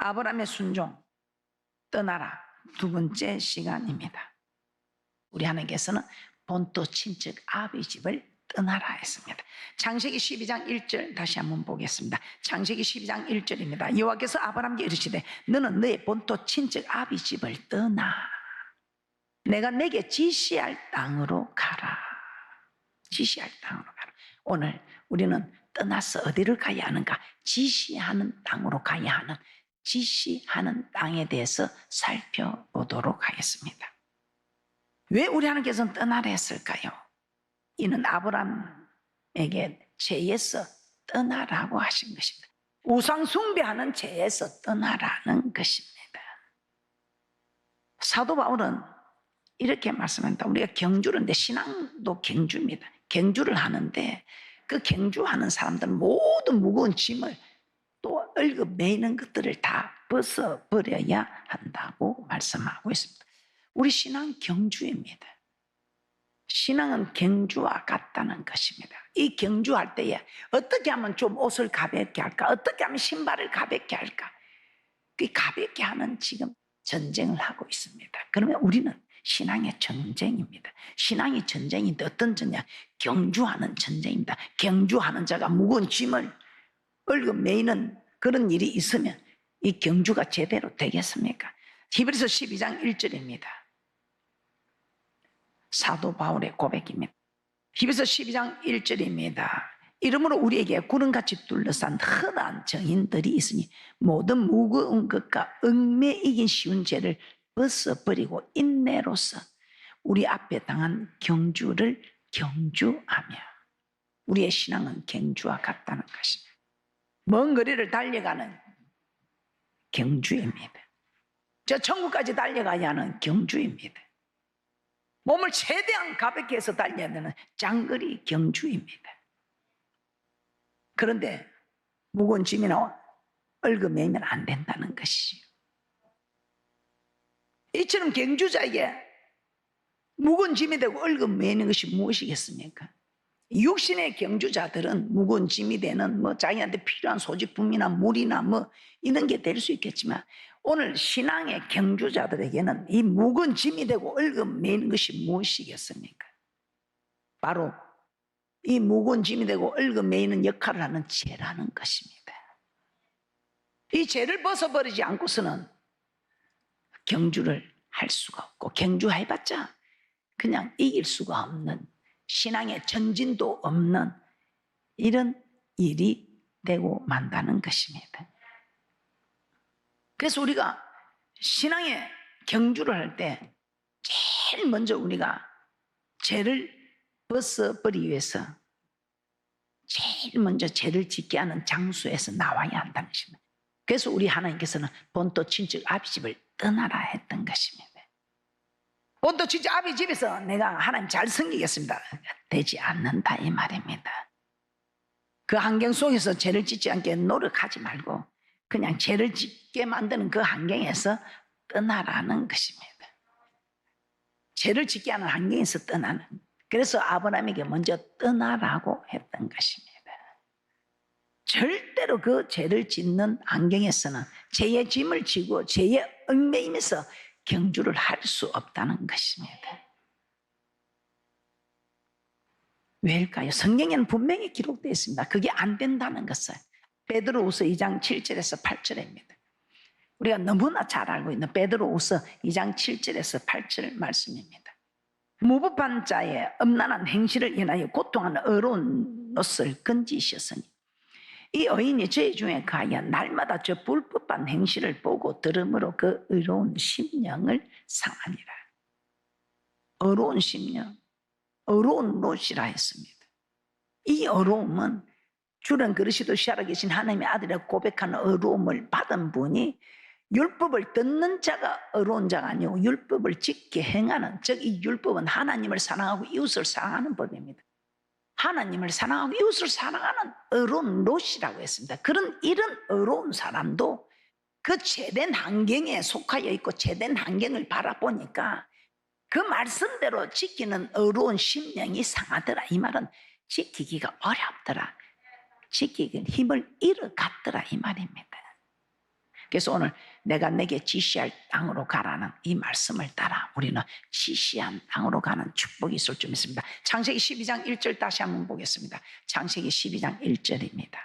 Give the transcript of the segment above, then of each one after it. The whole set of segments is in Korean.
아브라함의 순종, 떠나라. 두 번째 시간입니다. 우리 하나님께서는 본토 친척 아비 집을 떠나라 했습니다. 창세기 12장 1절 다시 한번 보겠습니다. 창세기 12장 1절입니다. 여호와께서 아브라함에게 이르시되 너는 너의 본토 친척 아비 집을 떠나 내가 내게 지시할 땅으로 가라. 지시할 땅으로 가라. 오늘 우리는 떠나서 어디를 가야 하는가? 지시하는 땅으로 가야 하는, 지시하는 땅에 대해서 살펴보도록 하겠습니다. 왜 우리 하나님께서는 떠나라 했을까요? 이는 아브라함에게 죄에서 떠나라고 하신 것입니다. 우상 숭배하는 죄에서 떠나라는 것입니다. 사도 바울은 이렇게 말씀합니다. 우리가 경주를 하는데, 신앙도 경주입니다. 경주를 하는데 그 경주하는 사람들은 모든 무거운 짐을 또 얼급 매이는 것들을 다 벗어버려야 한다고 말씀하고 있습니다. 우리 신앙 경주입니다. 신앙은 경주와 같다는 것입니다. 이 경주할 때에 어떻게 하면 좀 옷을 가볍게 할까? 어떻게 하면 신발을 가볍게 할까? 그 가볍게 하는 지금 전쟁을 하고 있습니다. 그러면 우리는 신앙의 전쟁입니다. 신앙이 전쟁인데 어떤 전쟁? 경주하는 전쟁입니다. 경주하는 자가 무거운 짐을 얼급 매이는 그런 일이 있으면 이 경주가 제대로 되겠습니까? 히브리서 12장 1절입니다. 사도 바울의 고백입니다. 히브리서 12장 1절입니다. 이러므로 우리에게 구름같이 둘러싼 흔한 정인들이 있으니 모든 무거운 것과 얽매이기 쉬운 죄를 벗어버리고 인내로서 우리 앞에 당한 경주를 경주하며, 우리의 신앙은 경주와 같다는 것입니다. 먼 거리를 달려가는 경주입니다. 저 천국까지 달려가야 하는 경주입니다. 몸을 최대한 가볍게 해서 달려야 되는 장거리 경주입니다. 그런데 무거운 짐이나 얼급 매면 안 된다는 것이죠. 이처럼 경주자에게 무거운 짐이 되고 얼급 매는 것이 무엇이겠습니까? 육신의 경주자들은 무거운 짐이 되는 자기한테 필요한 소지품이나 물이나 이런 게 될 수 있겠지만, 오늘 신앙의 경주자들에게는 이 무거운 짐이 되고 얼급 매는 것이 무엇이겠습니까? 바로 이 무거운 짐이 되고 얼급 매는 역할을 하는 죄라는 것입니다. 이 죄를 벗어버리지 않고서는 경주를 할 수가 없고, 경주해봤자 그냥 이길 수가 없는, 신앙의 전진도 없는 이런 일이 되고 만다는 것입니다. 그래서 우리가 신앙의 경주를 할 때 제일 먼저 우리가 죄를 벗어버리기 위해서 제일 먼저 죄를 짓게 하는 장소에서 나와야 한다는 것입니다. 그래서 우리 하나님께서는 본토 친척 아비 집을 떠나라 했던 것입니다. 본토 친척 아비 집에서 내가 하나님 잘 섬기겠습니다, 되지 않는다 이 말입니다. 그 환경 속에서 죄를 짓지 않게 노력하지 말고 그냥 죄를 짓게 만드는 그 환경에서 떠나라는 것입니다. 죄를 짓게 하는 환경에서 떠나는, 그래서 아브라함에게 먼저 떠나라고 했던 것입니다. 절대로 그 죄를 짓는 환경에서는 죄의 짐을 지고 죄의 얽매이면서 경주를 할 수 없다는 것입니다. 왜일까요? 성경에는 분명히 기록되어 있습니다. 그게 안 된다는 것을. 베드로후서 2장 7절에서 8절입니다. 우리가 너무나 잘 알고 있는 베드로후서 2장 7절에서 8절 말씀입니다. 무법한 자의 음란한 행실을 인하여 고통하는 어려운 것을 건지셨으니 이 의인이 죄 중에 가야 날마다 저 불법한 행실을 보고 들음으로 그 의로운 심령을 상하니라. 어려운 심령, 어려운 롯이라 했습니다. 이 어려움은 주는 그리스도 시하러 계신 하나님의 아들이라고 고백하는 어려움을 받은 분이 율법을 듣는 자가 어려운 자가 아니고 율법을 지켜 행하는, 즉 이 율법은 하나님을 사랑하고 이웃을 사랑하는 법입니다. 하나님을 사랑하고 이웃을 사랑하는 어려운 롯이라고 했습니다. 이런 어려운 사람도 그 죄된 환경에 속하여 있고 죄된 환경을 바라보니까 그 말씀대로 지키는 어려운 심령이 상하더라. 이 말은 지키기가 어렵더라, 지키기 힘을 잃어갔더라 이 말입니다. 그래서 오늘 내가 내게 지시할 땅으로 가라는 이 말씀을 따라 우리는 지시한 땅으로 가는 축복이 있을 줄 믿습니다. 창세기 12장 1절 다시 한번 보겠습니다. 창세기 12장 1절입니다.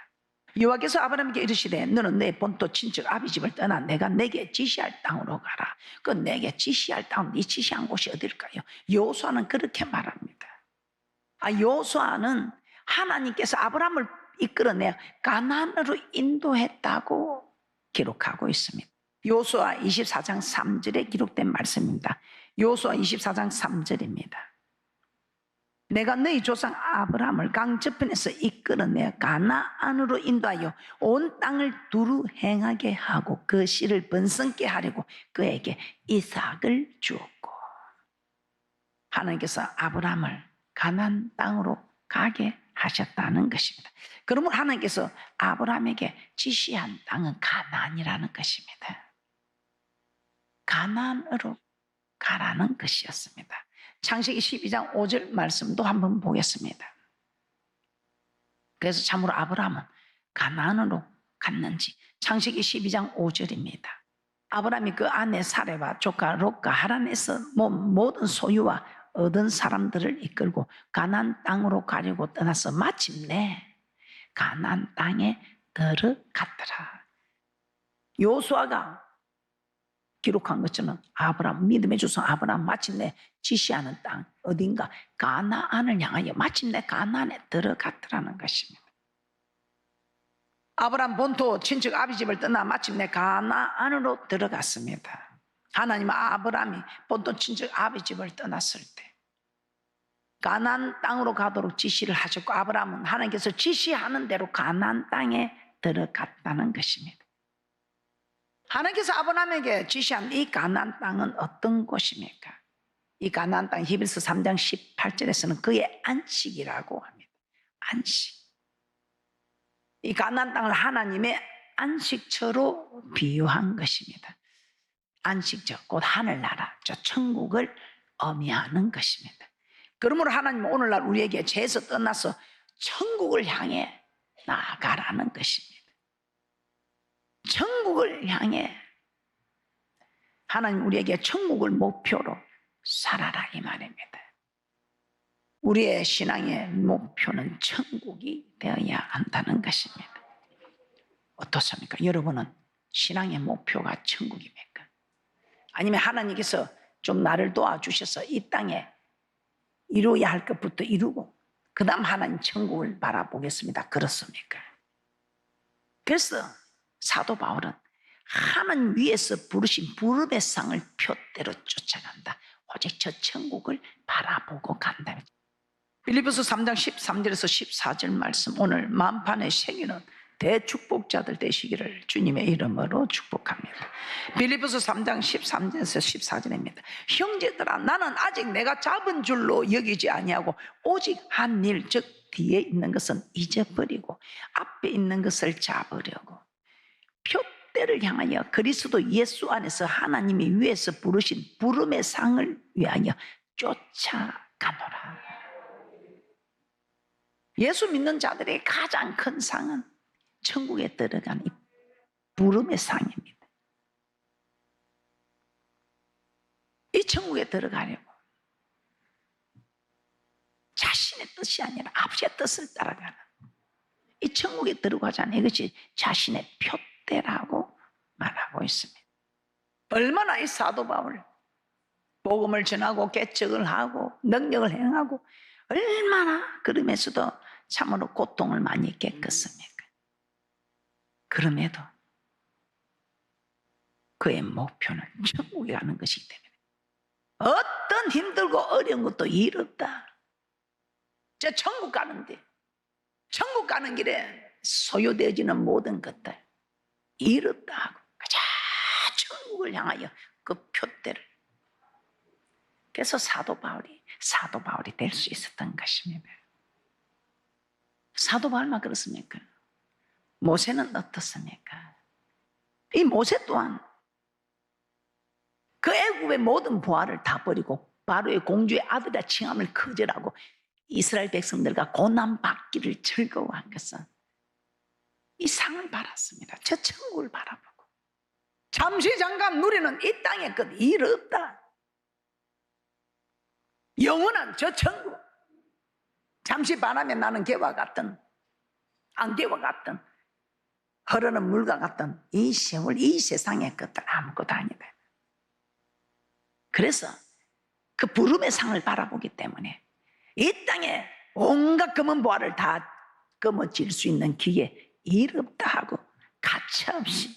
여호와께서 아브라함에게 이르시되 너는 내 본토 친척 아비 집을 떠나 내가 내게 지시할 땅으로 가라. 그 내게 지시할 땅은 네 지시한 곳이 어딜까요? 여호수아는 그렇게 말합니다. 여호수아는 하나님께서 아브라함을 이끌어내 가나안으로 인도했다고 기록하고 있습니다. 여호수아 24장 3절에 기록된 말씀입니다. 여호수아 24장 3절입니다. 내가 너희 조상 아브라함을 강 저편에서 이끌어내 가나안으로 인도하여 온 땅을 두루 행하게 하고 그 씨를 번성케 하려고 그에게 이삭을 주었고, 하나님께서 아브라함을 가나안 땅으로 가게 하셨다는 것입니다. 그러면 하나님께서 아브라함에게 지시한 땅은 가나안이라는 것입니다. 가나안으로 가라는 것이었습니다. 창세기 12장 5절 말씀도 한번 보겠습니다. 그래서 참으로 아브라함은 가나안으로 갔는지, 창세기 12장 5절입니다. 아브라함이 그 아내 사레와 조카 롯과 하란에서 모든 소유와 얻은 사람들을 이끌고 가나안 땅으로 가려고 떠나서 마침내 가나안 땅에 들어갔더라. 여호수아가 기록한 것처럼 아브라함, 믿음의 조상 아브라함 마침내 지시하는 땅 어딘가 가나안을 향하여 마침내 가나안에 들어갔더라는 것입니다. 아브라함 본토 친척 아비 집을 떠나 마침내 가나안으로 들어갔습니다. 하나님은 아브라함이 본토 친척 아비 집을 떠났을 때 가나안 땅으로 가도록 지시를 하셨고, 아브라함은 하나님께서 지시하는 대로 가나안 땅에 들어갔다는 것입니다. 하나님께서 아브라함에게 지시한 이 가나안 땅은 어떤 곳입니까? 이 가나안 땅 히브리서 3장 18절에서는 그의 안식이라고 합니다. 안식. 이 가나안 땅을 하나님의 안식처로 비유한 것입니다. 안식처, 곧 하늘나라, 저 천국을 의미하는 것입니다. 그러므로 하나님은 오늘날 우리에게 죄에서 떠나서 천국을 향해 나아가라는 것입니다. 천국을 향해 하나님 우리에게 천국을 목표로 살아라 이 말입니다. 우리의 신앙의 목표는 천국이 되어야 한다는 것입니다. 어떻습니까? 여러분은 신앙의 목표가 천국입니까? 아니면 하나님께서 좀 나를 도와주셔서 이 땅에 이루어야 할 것부터 이루고 그 다음 하나님 천국을 바라보겠습니다. 그렇습니까? 그래서 사도 바울은 하나님 위에서 부르신 부름의 상을 표대로 쫓아간다. 오직 저 천국을 바라보고 간다. 빌립보서 3장 13절에서 14절 말씀, 오늘 만판에 새기는 대축복자들 되시기를 주님의 이름으로 축복합니다. 빌립보서 3장 13절에서 14절입니다. 형제들아, 나는 아직 내가 잡은 줄로 여기지 아니하고 오직 한 일, 즉 뒤에 있는 것은 잊어버리고 앞에 있는 것을 잡으려고 표대를 향하여 그리스도 예수 안에서 하나님이 위에서 부르신 부름의 상을 위하여 쫓아가노라. 예수 믿는 자들의 가장 큰 상은 천국에 들어간 이 부름의 상입니다. 이 천국에 들어가려고 자신의 뜻이 아니라 아버지의 뜻을 따라가는 이 천국에 들어가자는 이것이 자신의 표대라고 말하고 있습니다. 얼마나 이 사도 바울 복음을 전하고 개척을 하고 능력을 행하고 얼마나 그러면서도 참으로 고통을 많이 겪었습니까? 그럼에도 그의 목표는 천국에 가는 것이기 때문에 어떤 힘들고 어려운 것도 일 없다. 저 천국 가는데, 천국 가는 길에 소요되어지는 모든 것들 일 없다 하고 가자 천국을 향하여 그 표대를. 그래서 사도 바울이 될 수 있었던 것입니다. 사도 바울만 그렇습니까? 모세는 어떻습니까? 이 모세 또한 그 애굽의 모든 부하를 다 버리고 바로의 공주의 아들이라 칭함을 거절하고 이스라엘 백성들과 고난받기를 즐거워한 것은 이 상을 바랐습니다. 저 천국을 바라보고 잠시 잠깐 누리는 이 땅의 끝 일 없다. 영원한 저 천국, 잠시 바람에 나는 개와 같든 안개와 같든 흐르는 물과 같든 이 세월, 이 세상의 것들 아무것도 아니다. 그래서 그 부름의 상을 바라보기 때문에 이 땅에 온갖 검은 보화를 다 거머쥘 수 있는 기회 일 없다 하고 가차없이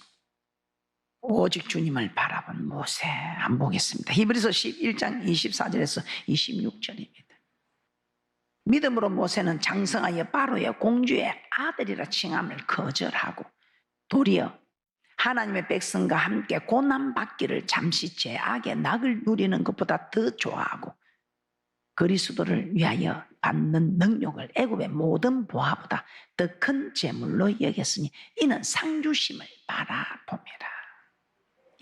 오직 주님을 바라본 모세 한번 보겠습니다. 히브리서 11장 24절에서 26절입니다. 믿음으로 모세는 장성하여 바로의 공주의 아들이라 칭함을 거절하고 도리어 하나님의 백성과 함께 고난받기를 잠시 죄악의 낙을 누리는 것보다 더 좋아하고 그리스도를 위하여 받는 능력을 애굽의 모든 보화보다 더 큰 재물로 여겼으니 이는 상 주심을 바라봅니다.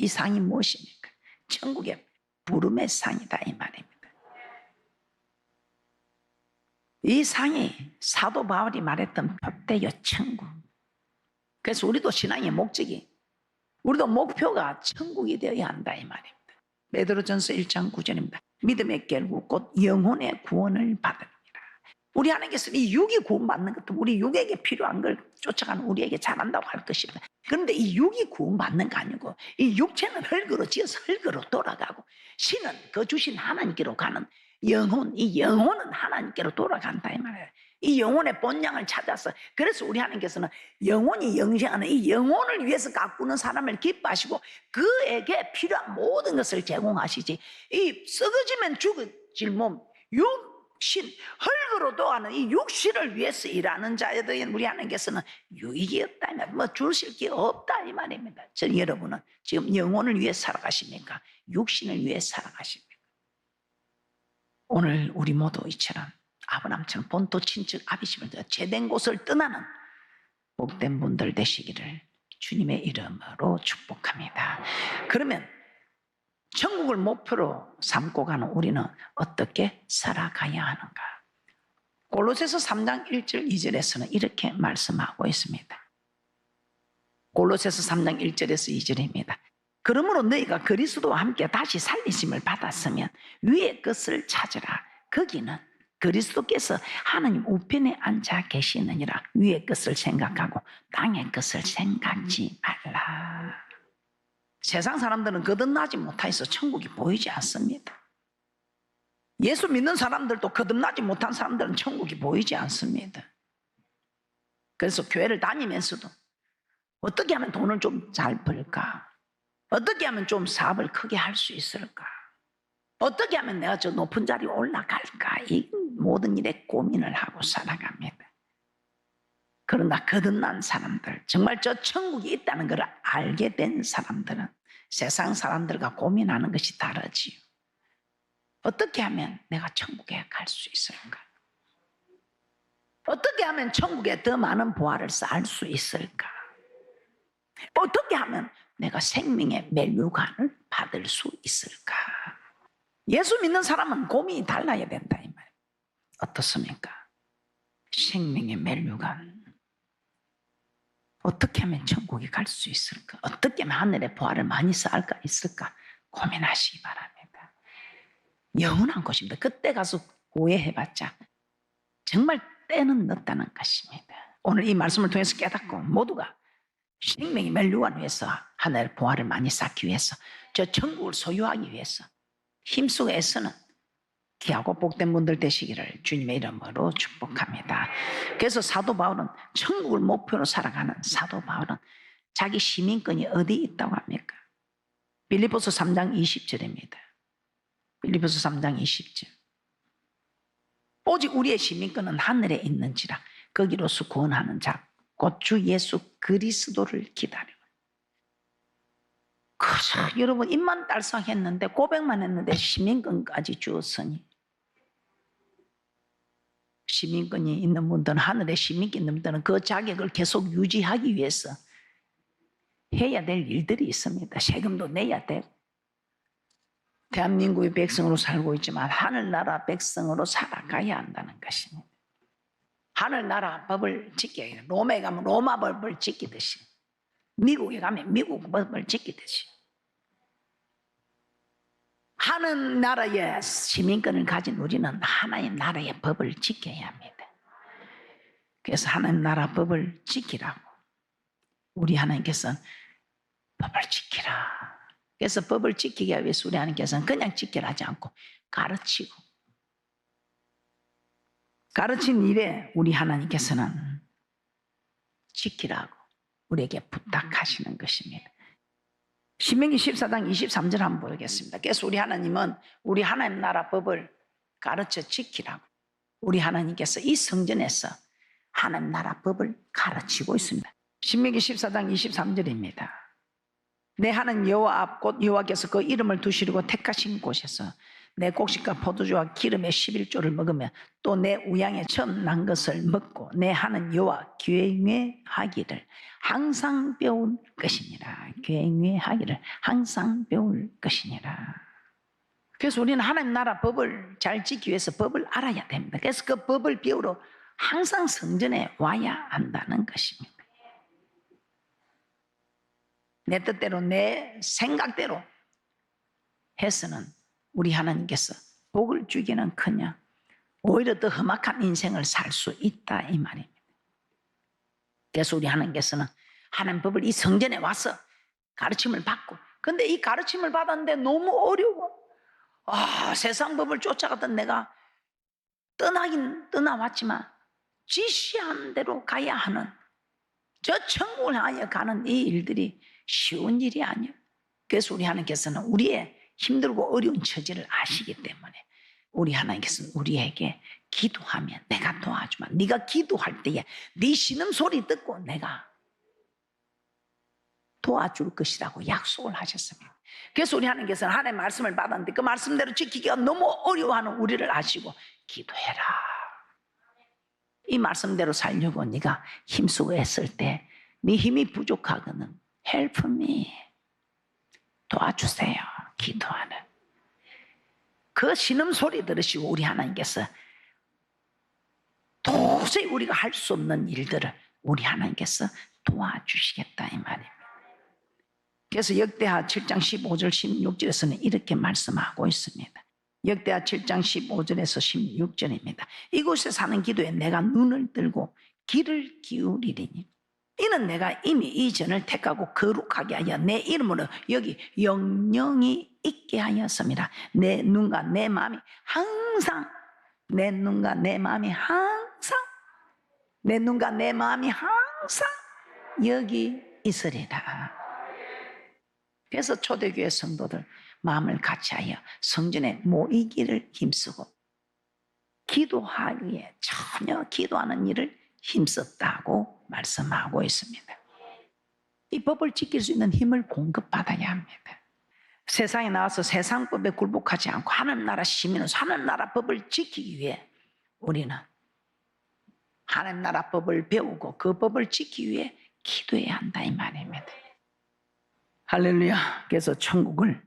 이 상이 무엇입니까? 천국의 부름의 상이다 이 말입니다. 이 상이 사도 바울이 말했던 표대요 천국. 그래서 우리도 신앙의 목적이, 우리도 목표가 천국이 되어야 한다 이 말입니다. 베드로전서 1장 9절입니다. 믿음의 결국 곧 영혼의 구원을 받으리라. 우리 하나님께서 이 육이 구원받는 것도 우리 육에게 필요한 걸 쫓아가는 우리에게 잘한다고 할 것입니다. 그런데 이 육이 구원받는 거 아니고 이 육체는 흙으로 지어서 흙으로 돌아가고 신은 그 주신 하나님께로 가는 영혼, 이 영혼은 하나님께로 돌아간다 이 말이에요. 이 영혼의 본향을 찾아서, 그래서 우리 하나님께서는 영혼이 영생하는 이 영혼을 위해서 가꾸는 사람을 기뻐하시고 그에게 필요한 모든 것을 제공하시지, 이 썩어지면 죽어질 몸 육신, 흙으로 도하는 이 육신을 위해서 일하는 자들인 우리 하나님께서는 유익이 없다, 뭐 주실 게 없다 이 말입니다. 여러분은 지금 영혼을 위해 살아가십니까? 육신을 위해 살아가십니까? 오늘 우리 모두 이처럼 아브라함처럼 본토 친척 아비집을 제된 곳을 떠나는 복된 분들 되시기를 주님의 이름으로 축복합니다. 그러면 천국을 목표로 삼고 가는 우리는 어떻게 살아가야 하는가? 골로새서 3장 1절 2절에서는 이렇게 말씀하고 있습니다. 골로새서 3장 1절에서 2절입니다. 그러므로 너희가 그리스도와 함께 다시 살리심을 받았으면 위의 것을 찾으라. 거기는 그리스도께서 하나님 우편에 앉아 계시느니라. 위의 것을 생각하고 땅의 것을 생각지 말라. 세상 사람들은 거듭나지 못해서 천국이 보이지 않습니다. 예수 믿는 사람들도 거듭나지 못한 사람들은 천국이 보이지 않습니다. 그래서 교회를 다니면서도 어떻게 하면 돈을 좀 잘 벌까? 어떻게 하면 좀 사업을 크게 할 수 있을까? 어떻게 하면 내가 저 높은 자리에 올라갈까? 이 모든 일에 고민을 하고 살아갑니다. 그러나 거듭난 사람들, 정말 저 천국이 있다는 걸 알게 된 사람들은 세상 사람들과 고민하는 것이 다르지요. 어떻게 하면 내가 천국에 갈 수 있을까? 어떻게 하면 천국에 더 많은 보화를 쌓을 수 있을까? 어떻게 하면 내가 생명의 면류관을 받을 수 있을까? 예수 믿는 사람은 고민이 달라야 된다 이 말이에요. 어떻습니까? 생명의 면류관. 어떻게 하면 천국에 갈 수 있을까? 어떻게 하면 하늘의 보화를 많이 쌓을까 있을까? 고민하시기 바랍니다. 영원한 곳입니다. 그때 가서 후회해봤자 정말 때는 늦다는 것입니다. 오늘 이 말씀을 통해서 깨닫고 모두가 생명의 면류관을 위해서 하늘의 보화를 많이 쌓기 위해서 저 천국을 소유하기 위해서 힘쓰고 애쓰는 귀하고 복된 분들 되시기를 주님의 이름으로 축복합니다. 그래서 사도 바울은 천국을 목표로 살아가는 사도 바울은 자기 시민권이 어디 있다고 합니까? 빌립보서 3장 20절입니다. 빌립보서 3장 20절. 오직 우리의 시민권은 하늘에 있는지라 거기로서 구원하는 자 곧 주 예수 그리스도를 기다려. 그저 여러분 입만 달성했는데 고백만 했는데 시민권까지 주었으니, 시민권이 있는 분들은, 하늘에 시민권이 있는 분들은 그 자격을 계속 유지하기 위해서 해야 될 일들이 있습니다. 세금도 내야 되고, 대한민국의 백성으로 살고 있지만 하늘나라 백성으로 살아가야 한다는 것입니다. 하늘나라 법을 지켜야 해요. 롬에 가면 로마 법을 지키듯이 미국에 가면 미국 법을 지키듯이 하는 나라의 시민권을 가진 우리는 하나님 나라의 법을 지켜야 합니다. 그래서 하나님 나라 법을 지키라고 우리 하나님께서는 법을 지키라. 그래서 법을 지키기 위해서 우리 하나님께서는 그냥 지키라 하지 않고 가르치고 가르친 일에 우리 하나님께서는 지키라고 우리에게 부탁하시는 것입니다. 신명기 14장 23절 한번 보겠습니다. 그래서 우리 하나님은 우리 하나님 나라 법을 가르쳐 지키라고 우리 하나님께서 이 성전에서 하나님 나라 법을 가르치고 있습니다. 신명기 14장 23절입니다. 내 하나님 여호와 앞 곧 여호와께서 그 이름을 두시려고 택하신 곳에서 내 곡식과 포도주와 기름의 11조를 먹으며 또 내 우양에 처음 난 것을 먹고 내 하나님 여호와 경외하기를 항상 배울 것이니라. 경외하기를 항상 배울 것이니라. 그래서 우리는 하나님 나라 법을 잘 지키기 위해서 법을 알아야 됩니다. 그래서 그 법을 배우러 항상 성전에 와야 한다는 것입니다. 내 뜻대로 내 생각대로 해서는 우리 하나님께서 복을 주기는 커녕 오히려 더 험악한 인생을 살 수 있다 이 말입니다. 그래서 우리 하나님께서는 하나님 법을 이 성전에 와서 가르침을 받고 근데 이 가르침을 받았는데 너무 어려워. 세상 법을 쫓아가던 내가 떠나긴 떠나왔지만 지시한 대로 가야 하는 저 천국을 향하여 가는 이 일들이 쉬운 일이 아니에요. 그래서 우리 하나님께서는 우리의 힘들고 어려운 처지를 아시기 때문에 우리 하나님께서는 우리에게 기도하면 내가 도와주마. 네가 기도할 때에 네 신음소리 듣고 내가 도와줄 것이라고 약속을 하셨습니다. 그래서 우리 하나님께서는 하나님의 말씀을 받았는데 그 말씀대로 지키기가 너무 어려워하는 우리를 아시고 기도해라. 이 말씀대로 살려고 네가 힘쓰고 애쓸 때 네 힘이 부족하거든 help me 도와주세요. 기도하는 그 신음소리 들으시고 우리 하나님께서 도저히 우리가 할 수 없는 일들을 우리 하나님께서 도와주시겠다 이 말입니다. 그래서 역대하 7장 15절 16절에서는 이렇게 말씀하고 있습니다. 역대하 7장 15절에서 16절입니다. 이곳에 사는 기도에 내가 눈을 들고 귀를 기울이리니 이는 내가 이미 이 전을 택하고 거룩하게 하여 내 이름으로 여기 영영이 있게 하였습니다. 내 눈과 내 마음이 항상 내 눈과 내 마음이 항상 내 눈과 내 마음이 항상 여기 있으리라. 그래서 초대교회 성도들 마음을 같이하여 성전에 모이기를 힘쓰고 기도하기에 전혀 기도하는 일을 힘썼다고 말씀하고 있습니다. 이 법을 지킬 수 있는 힘을 공급받아야 합니다. 세상에 나와서 세상법에 굴복하지 않고 하나님 나라 시민으로서 하나님 나라 법을 지키기 위해 우리는 하나님 나라 법을 배우고 그 법을 지키기 위해 기도해야 한다 이 말입니다. 할렐루야. 그래서 천국을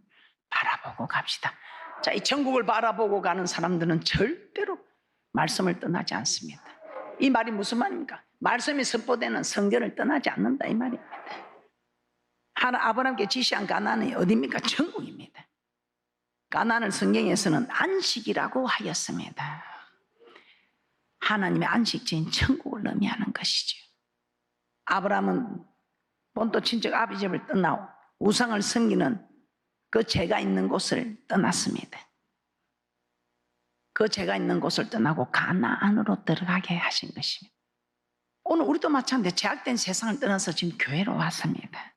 바라보고 갑시다. 자, 이 천국을 바라보고 가는 사람들은 절대로 말씀을 떠나지 않습니다. 이 말이 무슨 말입니까? 말씀이 선포되는 성전을 떠나지 않는다 이 말입니다. 아브라함께 지시한 가나안이 어디입니까? 천국입니다. 가나안을 성경에서는 안식이라고 하였습니다. 하나님의 안식지인 천국을 의미하는 것이죠. 아브라함은 본토 친척 아비 집을 떠나고 우상을 섬기는 그 죄가 있는 곳을 떠났습니다. 그 죄가 있는 곳을 떠나고 가나안으로 들어가게 하신 것입니다. 오늘 우리도 마찬가지로 죄악된 세상을 떠나서 지금 교회로 왔습니다.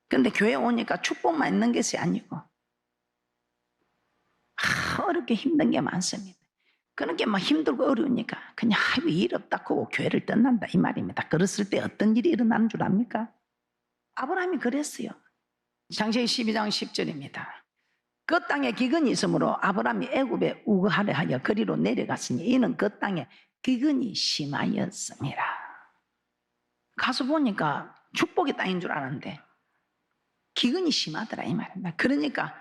그런데 교회 오니까 축복만 있는 것이 아니고 어렵게 힘든 게 많습니다. 그런 게 막 힘들고 어려우니까 그냥 일 없다 하고 교회를 떠난다 이 말입니다. 그랬을 때 어떤 일이 일어나는 줄 압니까? 아브라함이 그랬어요. 창세기 12장 10절입니다. 그 땅에 기근이 있으므로 아브라함이 애굽에 우거하려 하여 거리로 내려갔으니 이는 그 땅에 기근이 심하였습니다. 가서 보니까 축복의 땅인 줄 알았는데 기근이 심하더라 이 말입니다. 그러니까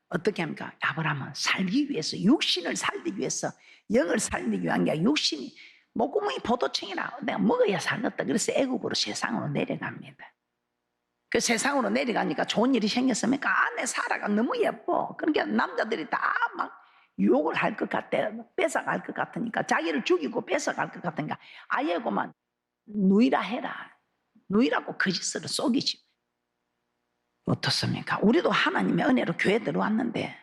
어떻게 합니까? 아브라함은 살기 위해서 육신을 살기 위해서 영을 살기 위한 게 육신이 목구멍이 포도청이라 내가 먹어야 살겠다. 그래서 애굽으로 세상으로 내려갑니다. 그 세상으로 내려가니까 좋은 일이 생겼으니까 아내 사라가 너무 예뻐. 그러니까 남자들이 다 막 유혹을 할 것 같아. 뺏어갈 것 같으니까, 자기를 죽이고 뺏어갈 것 같으니까 아예 그만 누이라 해라. 누이라고 거짓으로 속이지. 어떻습니까? 우리도 하나님의 은혜로 교회 들어왔는데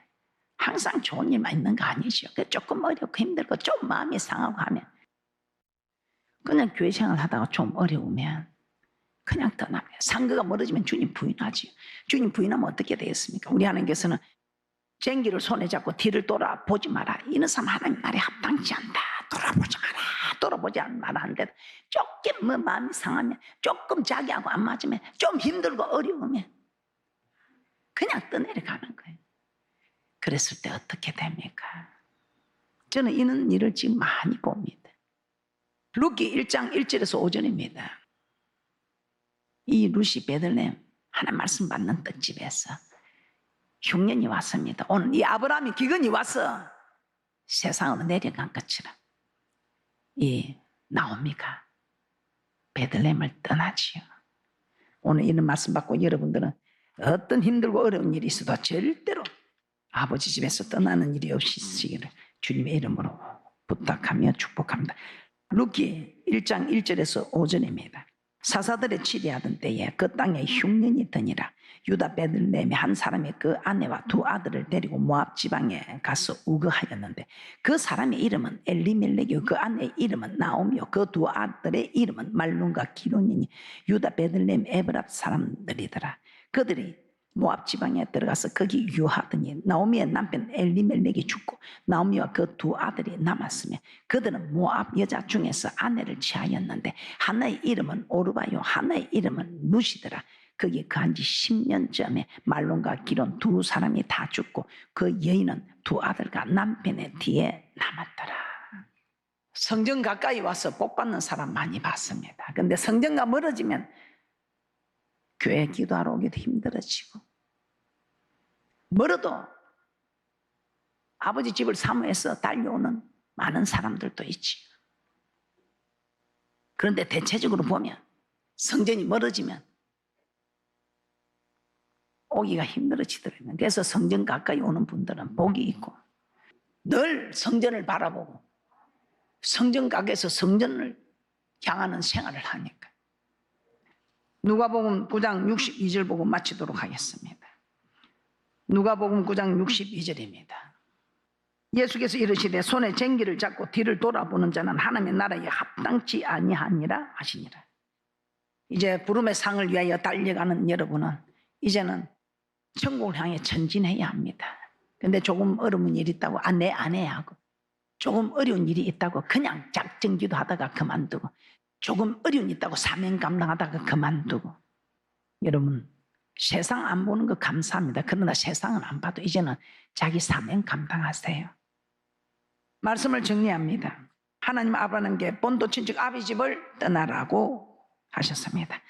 항상 좋은 일만 있는 거 아니죠. 조금 어렵고 힘들고 좀 마음이 상하고 하면 그냥 교회 생활 하다가 좀 어려우면 그냥 떠납니다. 상거가 멀어지면 주님 부인하지. 주님 부인하면 어떻게 되겠습니까? 우리 하나님께서는 쟁기를 손에 잡고 뒤를 돌아보지 마라. 이런 사람 하나님 나라에 합당치 않다. 돌아보지 마라. 돌아보지 마라 하는데 조금 뭐 마음이 상하면, 조금 자기하고 안 맞으면, 좀 힘들고 어려우면 그냥 떠내려가는 거예요. 그랬을 때 어떻게 됩니까? 저는 이런 일을 지금 많이 봅니다. 루키 1장 1절에서 5절입니다. 이 루시 베들레헴 하나님 말씀 받는 떡집에서 흉년이 왔습니다. 오늘 이 아브라함이 기근이 와서 세상으로 내려간 것처럼 이 나오미가 베들레헴을 떠나지요. 오늘 이런 말씀 받고 여러분들은 어떤 힘들고 어려운 일이 있어도 절대로 아버지 집에서 떠나는 일이 없으시기를 주님의 이름으로 부탁하며 축복합니다. 루키 1장 1절에서 5절입니다. 사사들의 치리하던 때에 그 땅에 흉년이 드니라. 유다 베들레헴의 한 사람이 그 아내와 두 아들을 데리고 모압 지방에 가서 우거하였는데 그 사람의 이름은 엘리멜렉이요 그 아내의 이름은 나오미요 그 두 아들의 이름은 말룬과 기론이니 유다 베들레헴 에브랍 사람들이더라. 그들이 모압 지방에 들어가서 거기 유하더니 나오미의 남편 엘리멜렉이 죽고 나오미와 그 두 아들이 남았으며 그들은 모압 여자 중에서 아내를 취하였는데 하나의 이름은 오르바요 하나의 이름은 누시더라. 거기 그한 지 10년 전에 말론과 기론 두 사람이 다 죽고 그 여인은 두 아들과 남편의 뒤에 남았더라. 성전 가까이 와서 복 받는 사람 많이 봤습니다. 근데 성전과 멀어지면 교회 기도하러 오기도 힘들어지고 멀어도 아버지 집을 사모해서 달려오는 많은 사람들도 있지. 그런데 대체적으로 보면 성전이 멀어지면 오기가 힘들어지더라고요. 그래서 성전 가까이 오는 분들은 복이 있고 늘 성전을 바라보고 성전 가게에서 성전을 향하는 생활을 하니까. 누가복음 9장 62절 보고 마치도록 하겠습니다. 누가복음 9장 62절입니다. 예수께서 이르시되 손에 쟁기를 잡고 뒤를 돌아보는 자는 하나님의 나라에 합당치 아니하니라 하시니라. 이제 부름의 상을 위하여 달려가는 여러분은 이제는 천국을 향해 전진해야 합니다. 근데 조금 어려운 일이 있다고 내 아내하고 조금 어려운 일이 있다고 그냥 작정기도 하다가 그만두고 조금 어려운 일 있다고 사명 감당하다가 그만두고 여러분 세상 안 보는 거 감사합니다. 그러나 세상은 안 봐도 이제는 자기 사명 감당하세요. 말씀을 정리합니다. 하나님 아브라함께 본토 친척 아비 집을 떠나라고 하셨습니다.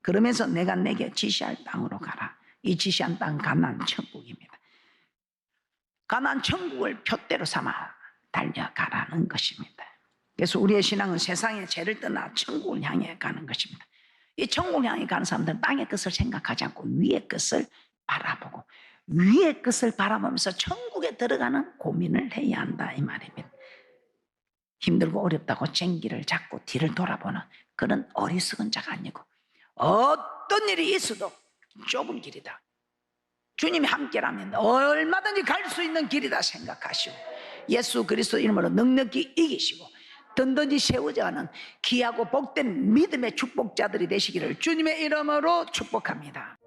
그러면서 내가 내게 지시할 땅으로 가라. 이 지시한 땅 가나안 천국입니다. 가나안 천국을 표대로 삼아 달려가라는 것입니다. 그래서 우리의 신앙은 세상의 죄를 떠나 천국을 향해 가는 것입니다. 이 천국을 향해 가는 사람들은 땅의 것을 생각하지 않고 위의 것을 바라보고 위의 것을 바라보면서 천국에 들어가는 고민을 해야 한다 이 말입니다. 힘들고 어렵다고 쟁기를 잡고 뒤를 돌아보는 그런 어리석은 자가 아니고 어떤 일이 있어도 좁은 길이다. 주님이 함께라면 얼마든지 갈 수 있는 길이다 생각하시고 예수 그리스도 이름으로 넉넉히 이기시고 든든히 세워져가는 귀하고 복된 믿음의 축복자들이 되시기를 주님의 이름으로 축복합니다.